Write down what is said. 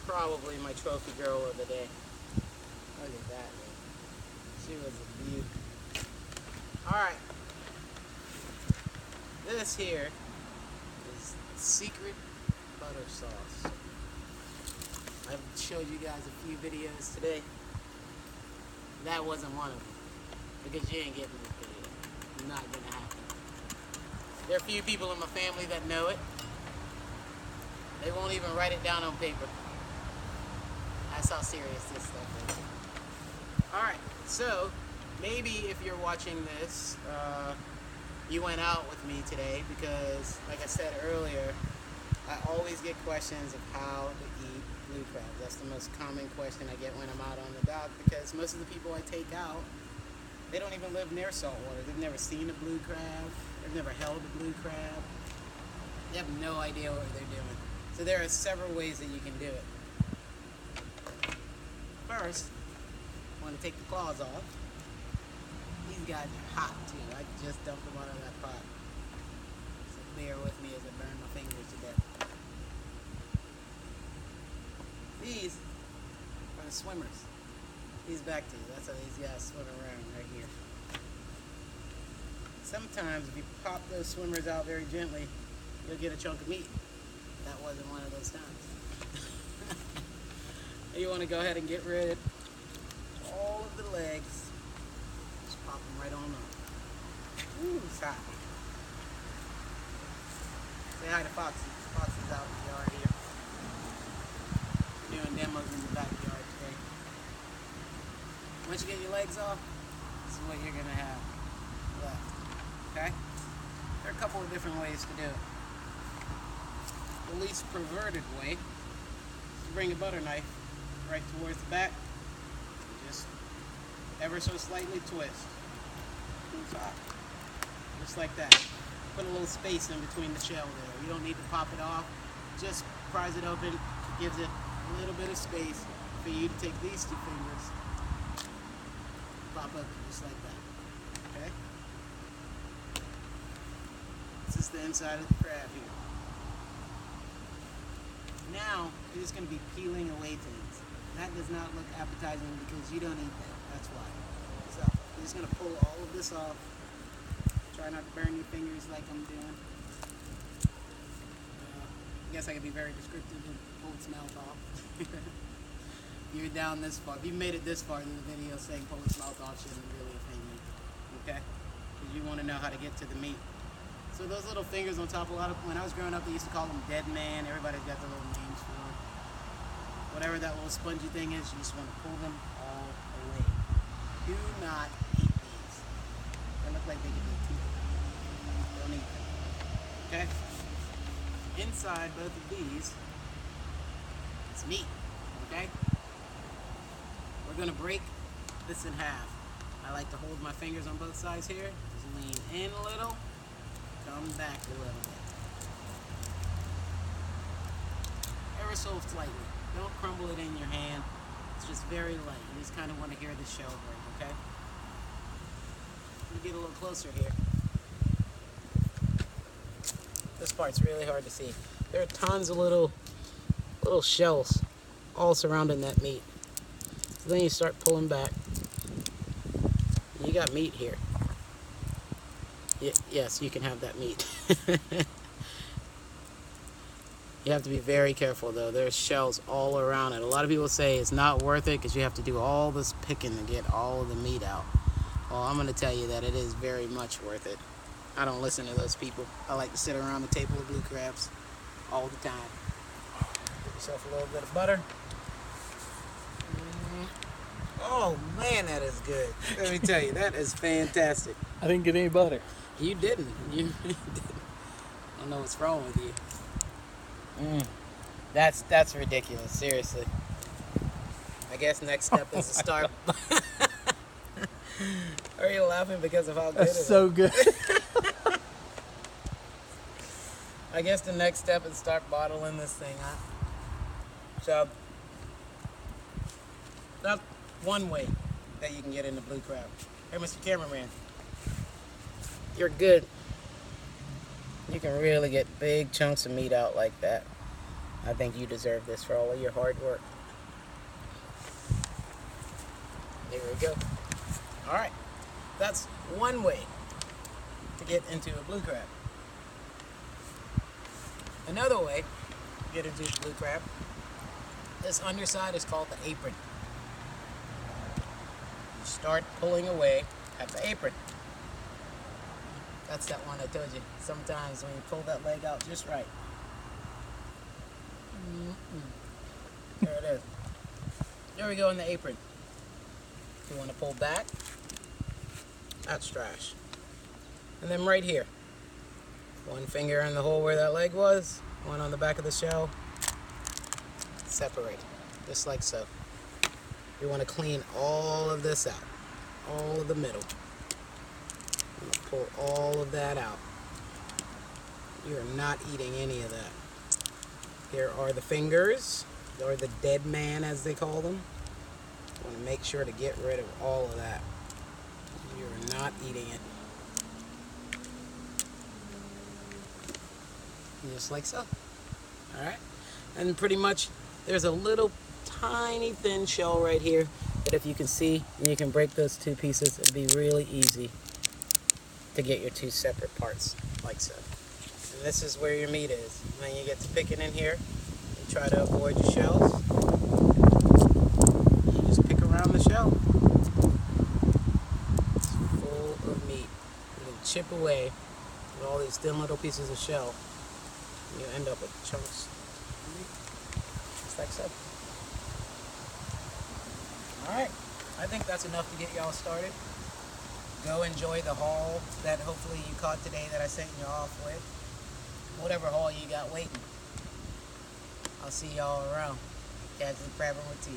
probably my trophy girl of the day. Look at that, man. She was a beaut. Alright. This here is secret butter sauce. I've showed you guys a few videos today. That wasn't one of them. Because you ain't getting this video. Not gonna happen. There are a few people in my family that know it. They won't even write it down on paper. That's how serious this stuff is. Alright, so maybe if you're watching this, you went out with me today because, like I said earlier, I always get questions of how to eat blue crabs. That's the most common question I get when I'm out on the dock because most of the people I take out, they don't even live near saltwater. They've never seen a blue crab. They've never held a blue crab. They have no idea what they're doing. So there are several ways that you can do it. First, I want to take the claws off. These guys are hot too. I just dumped them out of that pot. So bear with me as I burn my fingers to death. These are the swimmers. These back teeth. That's how these guys swim around right here. Sometimes if you pop those swimmers out very gently, you'll get a chunk of meat. That wasn't one of those times. You want to go ahead and get rid of all of the legs. Just pop them right on up. Ooh, it's hot. Say hi to Foxy. Foxy's out in the yard here. We're doing demos in the backyard today. Once you get your legs off, this is what you're going to have left. Okay? There are a couple of different ways to do it. The least perverted way is to bring a butter knife right towards the back and just ever so slightly twist. Just like that. Put a little space in between the shell there. You don't need to pop it off. Just prise it open. It gives it a little bit of space for you to take these two fingers, pop open just like that. Okay? This is the inside of the crab here. Now, you're just going to be peeling away things. That does not look appetizing because you don't eat that. That's why. So, you're just going to pull all of this off. Try not to burn your fingers like I'm doing. I guess I could be very descriptive and pull its mouth off. You're down this far. If you made it this far in the video, saying pull its mouth off shouldn't really offend you. Okay? Because you want to know how to get to the meat. So those little fingers on top, when I was growing up, they used to call them dead man. Everybody's got their little names for them. Whatever that little spongy thing is, you just want to pull them all away. Do not eat these. They look like they could be teeth. Don't eat them. Okay? Inside both of these, it's meat. Okay? We're going to break this in half. I like to hold my fingers on both sides here. Just lean in a little. Come back a little bit. Ever so slightly. Don't crumble it in your hand. It's just very light. You just kind of want to hear the shell break, okay? Let me get a little closer here. This part's really hard to see. There are tons of little shells all surrounding that meat. So then you start pulling back. You got meat here. Yes, you can have that meat. You have to be very careful though. There's shells all around it. A lot of people say it's not worth it because you have to do all this picking to get all of the meat out. Well, I'm going to tell you that it is very much worth it. I don't listen to those people. I like to sit around the table of blue crabs all the time. Get yourself a little bit of butter. Oh man, that is good. Let me tell you, that is fantastic. I didn't get any butter. You didn't. You didn't. I don't know what's wrong with you. That's ridiculous. Seriously. I guess next step is to start. Are you laughing because of how good it is? That's so good. I guess the next step is start bottling this thing, huh? So that's one way that you can get into blue crab. Hey, Mr. Cameraman. You're good. You can really get big chunks of meat out like that. I think you deserve this for all of your hard work. There we go. All right, that's one way to get into a blue crab. Another way to get into a blue crab, this underside is called the apron. You start pulling away at the apron. That's that one I told you. Sometimes when you pull that leg out just right. There it is. There we go in the apron. If you want to pull back, that's trash. And then right here, one finger in the hole where that leg was, one on the back of the shell, separate, just like so. You want to clean all of this out, all of the middle. I'm going to pull all of that out. You're not eating any of that. Here are the fingers, or the dead man as they call them. You want to make sure to get rid of all of that. You're not eating it. Just like so. Alright? And pretty much there's a little tiny thin shell right here that if you can see, and you can break those two pieces, it'll be really easy to get your two separate parts, like so. And this is where your meat is. And then you get to pick it in here. You try to avoid your shells. You just pick around the shell. It's full of meat. You can chip away with all these thin little pieces of shell. And you end up with chunks of meat. Just like so. Alright, I think that's enough to get y'all started. Go enjoy the haul that hopefully you caught today that I sent you off with. Whatever haul you got waiting. I'll see y'all around. Casually Crabbing with T.